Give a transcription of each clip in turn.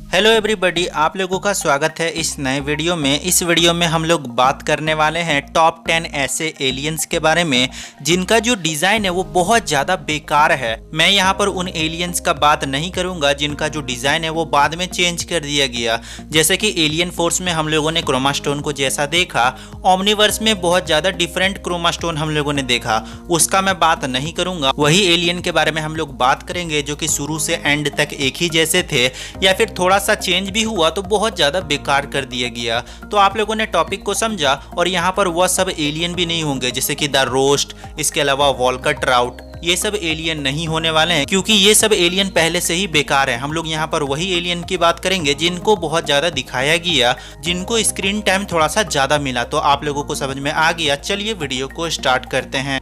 Hello everybody, आप लोगों का स्वागत है इस नए वीडियो में। इस वीडियो में हम लोग बात करने वाले हैं टॉप 10 ऐसे एलियंस के बारे में जिनका जो डिज़ाइन है वो बहुत ज़्यादा बेकार है। मैं यहाँ पर उन एलियंस का बात नहीं करूँगा जिनका जो डिज़ाइन है वो बाद में चेंज कर दिया गया, जैसे कि एलियन फोर्स में हम लोगों ने क्रोमा स्टोन को जैसा देखा, ओमनीवर्स में बहुत ज़्यादा डिफरेंट क्रोमा स्टोन हम लोगों ने देखा, उसका मैं बात नहीं करूँगा। वही एलियन के बारे में हम लोग बात करेंगे जो कि शुरू से एंड तक एक ही जैसे थे या फिर थोड़ा सा चेंज भी हुआ तो बहुत ज्यादा बेकार कर दिया गया। तो आप लोगों ने टॉपिक को समझा और यहाँ पर वह सब एलियन भी नहीं होंगे जैसे कि द रोस्ट, इसके अलावा वॉल्कर ट्राउट, ये सब एलियन नहीं होने वाले हैं क्योंकि ये सब एलियन पहले से ही बेकार है। हम लोग यहाँ पर वही एलियन की बात करेंगे जिनको बहुत ज्यादा दिखाया गया, जिनको स्क्रीन टाइम थोड़ा सा ज्यादा मिला। तो आप लोगों को समझ में आ गया। चलिए वीडियो को स्टार्ट करते हैं।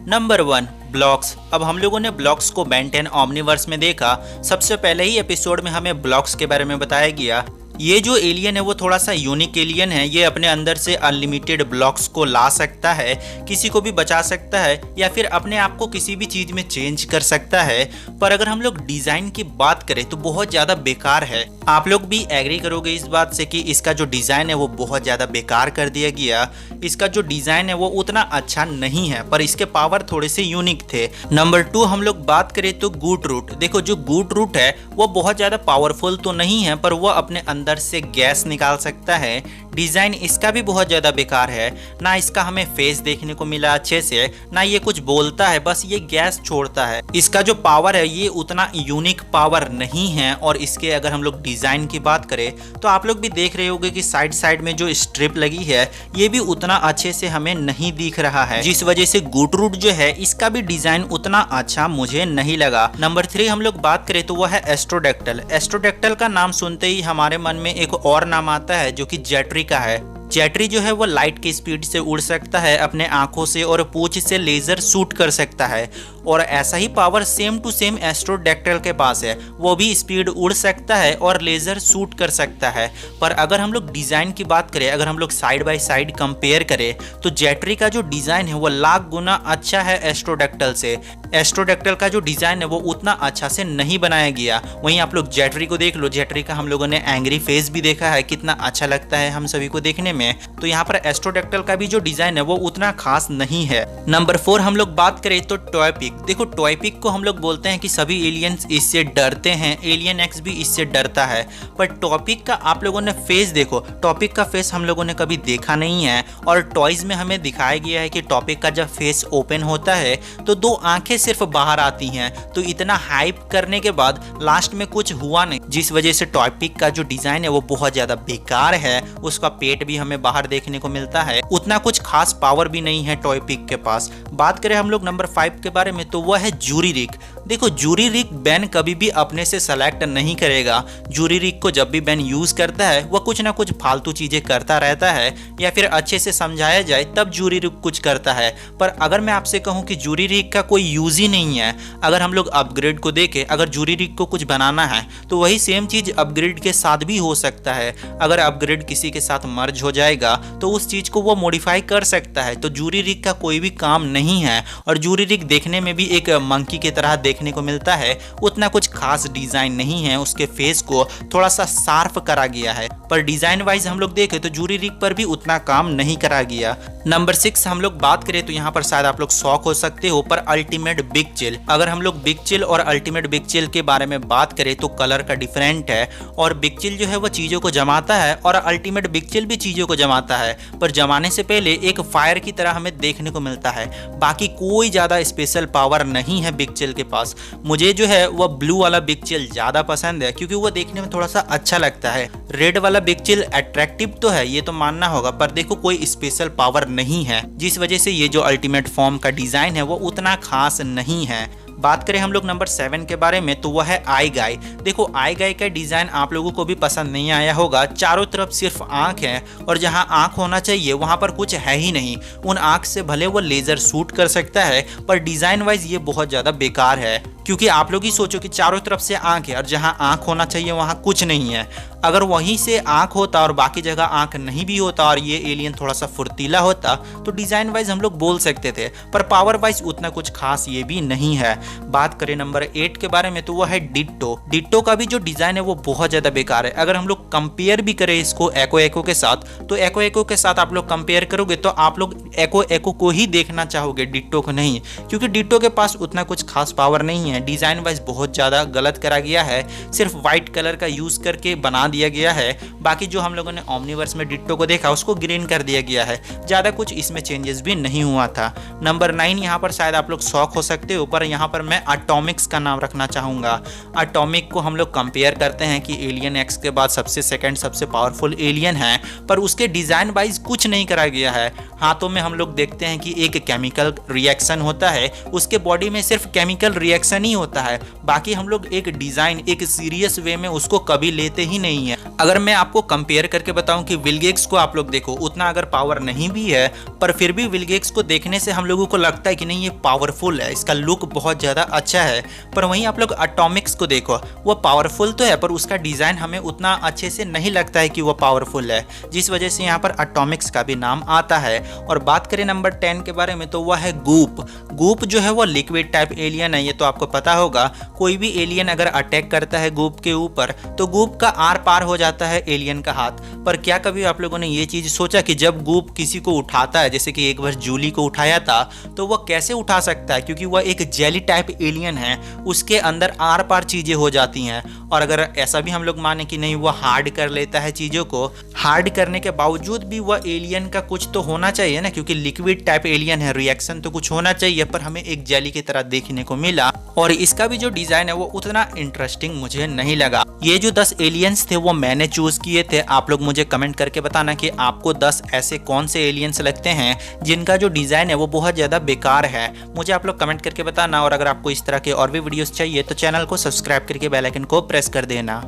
Number 1, blocks. अब हम लोगों ने ब्लॉक्स को बेन 10 ओमनीवर्स में देखा। सबसे पहले ही एपिसोड में हमें ब्लॉक्स के बारे में बताया गया। ये जो एलियन है वो थोड़ा सा यूनिक एलियन है। ये अपने अंदर से अनलिमिटेड ब्लॉक्स को ला सकता है, किसी को भी बचा सकता है या फिर अपने आप को किसी भी चीज में चेंज कर सकता है। पर अगर हम लोग डिजाइन की बात करें तो बहुत ज्यादा बेकार है। आप लोग भी एग्री करोगे इस बात से कि इसका जो डिजाइन है वो बहुत ज्यादा बेकार कर दिया गया। इसका जो डिजाइन है वो उतना अच्छा नहीं है पर इसके पावर थोड़े से यूनिक थे। नंबर 2 हम लोग बात करें तो गूट रूट। देखो, जो गूट रूट है वो बहुत ज्यादा पावरफुल तो नहीं है पर वो अपने अंदर से गैस निकाल सकता है। डिजाइन इसका भी बहुत ज्यादा बेकार है। ना इसका हमें फेस देखने को मिला अच्छे से, ना ये कुछ बोलता है, बस ये गैस छोड़ता है। इसका जो पावर है ये उतना यूनिक पावर नहीं है। और इसके अगर हम लोग डिजाइन की बात करें तो आप लोग भी देख रहे होंगे कि साइड साइड में जो स्ट्रिप लगी है ये भी उतना अच्छे से हमें नहीं दिख रहा है, जिस वजह से गूट रूट जो है इसका भी डिजाइन उतना अच्छा मुझे नहीं लगा। नंबर 3 हम लोग बात करें तो वह है एस्ट्रोडेक्टल। एस्ट्रोडेक्टल का नाम सुनते ही हमारे मन में एक और नाम आता है जो कि जेट्री का है। जेट्री जो है वो लाइट की स्पीड से उड़ सकता है, अपने आंखों से और पूंछ से लेजर शूट कर सकता है। और ऐसा ही पावर सेम टू सेम एस्ट्रोडेक्टल के पास है, वो भी स्पीड उड़ सकता है और लेजर शूट कर सकता है। पर अगर हम लोग डिजाइन की बात करें, अगर हम लोग साइड बाय साइड कंपेयर करें तो जेट्री का जो डिजाइन है वो लाख गुना अच्छा है एस्ट्रोडेक्टल से। एस्ट्रोडेक्टल का जो डिजाइन है वो उतना अच्छा से नहीं बनाया गया। वहीं आप लोग जेट्री को देख लो, जेट्री का हम लोगों ने एंग्री फेस भी देखा है, कितना अच्छा लगता है हम सभी को देखने में। तो यहाँ पर एस्ट्रोडेक्टल का भी जो डिजाइन है वो उतना खास नहीं है। नंबर 4 हम लोग बात करें तो टॉयपिक। देखो, टॉयपिक को हम लोग बोलते हैं कि सभी एलियंस इससे डरते हैं, एलियन एक्स भी इससे डरता है। पर टॉपिक का आप लोगों ने फेस देखो, टॉपिक का फेस हम लोगों ने कभी देखा नहीं है। और टॉयज में हमें दिखाया गया है कि टॉपिक का जब फेस ओपन होता है तो 2 आंखें सिर्फ बाहर आती हैं। तो इतना हाइप करने के बाद लास्ट में कुछ हुआ नहीं, जिस वजह से टॉयपिक का जो डिजाइन है वो बहुत ज्यादा बेकार है। उसका पेट भी हमें बाहर देखने को मिलता है, उतना कुछ खास पावर भी नहीं है टॉयपिक के पास। बात करें हम लोग नंबर 5 के बारे में तो वह है जूरी रिग। देखो, जूरी रिग बैन कभी भी अपने से सेलेक्ट नहीं करेगा। जूरी रिग को जब भी बैन यूज करता है वह कुछ ना कुछ फालतू चीजें करता रहता है, या फिर अच्छे से समझाया जाए तब जूरी रिग कुछ करता है। पर अगर मैं आपसे कहूं कि जूरी रिग का कोई यूज ही नहीं है, अगर हम लोग अपग्रेड को देखें, अगर जूरी रिग को कुछ बनाना है तो वही सेम चीज अपग्रेड के साथ भी हो सकता है। अगर अपग्रेड किसी के साथ मर्ज हो जाएगा तो उस चीज को वो मॉडिफाई कर सकता है। तो जूरी रिग का कोई भी काम नहीं है। और जूरी रिग देखने में भी एक मंकी की तरह देखने को मिलता है, उतना कुछ खास डिजाइन नहीं है। उसके फेस को थोड़ा सा शार्प करा गया है, पर डिजाइन वाइज हम लोग देखें तो जूरी रिग पर भी उतना काम नहीं करा गया। नंबर 6 हम लोग बात करें तो यहाँ पर शायद आप लोग शॉक हो सकते हो, पर अल्टीमेट बिग चिल। अगर हम लोग बिग चिल और अल्टीमेट बिग चिल के बारे में बात करें तो कलर का डिफरेंट है। और बिग चिल जो है वो चीजों को जमाता है और अल्टीमेट बिग चिल भी चीजों को जमाता है, पर जमाने से पहले एक फायर की तरह हमें देखने को मिलता है। बाकी कोई ज्यादा स्पेशल पावर नहीं है बिग चिल के पास। मुझे जो है वह ब्लू वाला बिग चिल ज्यादा पसंद है क्योंकि वो देखने में थोड़ा सा अच्छा लगता है। रेड वाला बिग चिल अट्रैक्टिव तो है, ये तो मानना होगा, पर देखो कोई स्पेशल पावर नहीं है, जिस वजह से ये जो अल्टीमेट फॉर्म का डिजाइन है वो उतना खास नहीं है। बात करें हम लोग नंबर 7 के बारे में तो वह है आई गाय। देखो, आई गाय का डिजाइन आप लोगों को भी पसंद नहीं आया होगा। चारों तरफ सिर्फ आंख है और जहां आंख होना चाहिए वहां पर कुछ है ही नहीं। उन आंख से भले वो लेजर शूट कर सकता है पर डिजाइन वाइज ये बहुत ज्यादा बेकार है। क्योंकि आप लोग ही सोचो कि चारों तरफ से आंख है और जहां आंख होना चाहिए वहां कुछ नहीं है। अगर वहीं से आंख होता और बाकी जगह आंख नहीं भी होता और ये एलियन थोड़ा सा फुर्तीला होता तो डिजाइन वाइज हम लोग बोल सकते थे, पर पावर वाइज उतना कुछ खास ये भी नहीं है। बात करें नंबर 8 के बारे में तो वह है डिट्टो। डिट्टो का भी जो डिजाइन है वो बहुत ज्यादा बेकार है। अगर हम लोग कंपेयर भी करें इसको एको के साथ, तो एको के साथ आप लोग कंपेयर करोगे तो आप लोग एको को ही देखना चाहोगे, डिट्टो को नहीं, क्योंकि डिट्टो के पास उतना कुछ खास पावर नहीं है। डिजाइन वाइज बहुत ज्यादा गलत करा गया है, सिर्फ व्हाइट कलर का यूज करके बना दिया गया है। बाकी जो हम लोगों ने ओमनीवर्स में डिट्टो को देखा उसको ग्रीन कर दिया गया है, ज्यादा कुछ इसमें चेंजेस भी नहीं हुआ था। नंबर 9 यहाँ पर शायद आप लोग शॉक हो सकते हो, पर यहाँ पर मैं एटॉमिक्स का नाम रखना चाहूंगा। एटॉमिक को हम लोग कंपेयर करते हैं कि एलियन एक्स के बाद सेकंड सबसे पावरफुल एलियन है, पर उसके डिजाइन वाइज कुछ नहीं करा गया है। हाथों में हम लोग देखते हैं कि एक केमिकल रिएक्शन होता है, उसके बॉडी में सिर्फ केमिकल रिएक्शन ही होता है, बाकी हम लोग एक डिजाइन एक सीरियस वे में उसको कभी लेते ही नहीं है। अगर मैं आपको कंपेयर करके बताऊं कि विलगेक्स को आप लोग देखो, उतना अगर पावर नहीं भी है पर फिर भी विलगेक्स को देखने से हम लोगों को लगता है कि नहीं ये पावरफुल है, इसका लुक बहुत ज्यादा अच्छा है। पर वहीं आप लोग एटॉमिक्स को देखो, वो पावरफुल तो है पर उसका डिजाइन हमें उतना अच्छे से नहीं लगता है कि वो पावरफुल है, जिस वजह से यहाँ पर एटॉमिक्स का भी नाम आता है। और बात करें नंबर 10 के बारे में तो वह है गूप। गूप जो है वो लिक्विड टाइप एलियन है, ये तो आपको पता होगा। कोई भी एलियन अगर अटैक करता है गूप के ऊपर तो गूप का आर पार हो जाता है एलियन का हाथ। पर क्या कभी आप लोगों ने ये चीज सोचा कि जब गूप किसी को उठाता है, जैसे कि एक बार जूली को उठाया था, तो वह कैसे उठा सकता है? क्योंकि वह एक जेली टाइप एलियन है, उसके अंदर आर पार चीजें हो जाती हैं। और अगर ऐसा भी हम लोग माने कि नहीं वह हार्ड कर लेता है चीजों को, हार्ड करने के बावजूद भी वह एलियन का कुछ तो होना चाहिए ना, क्योंकि लिक्विड टाइप एलियन है, रिएक्शन तो कुछ होना चाहिए, पर हमें एक जेली की तरह देखने को मिला। और इसका भी जो डिजाइन है वो उतना इंटरेस्टिंग मुझे नहीं लगा। ये जो 10 एलियंस थे वो मैंने चूज किए थे। आप लोग मुझे कमेंट करके बताना कि आपको 10 ऐसे कौन से एलियंस लगते हैं जिनका जो डिजाइन है वो बहुत ज्यादा बेकार है। मुझे आप लोग कमेंट करके बताना। और अगर आपको इस तरह के और भी वीडियोस चाहिए तो चैनल को सब्सक्राइब करके बेल आइकन को प्रेस कर देना।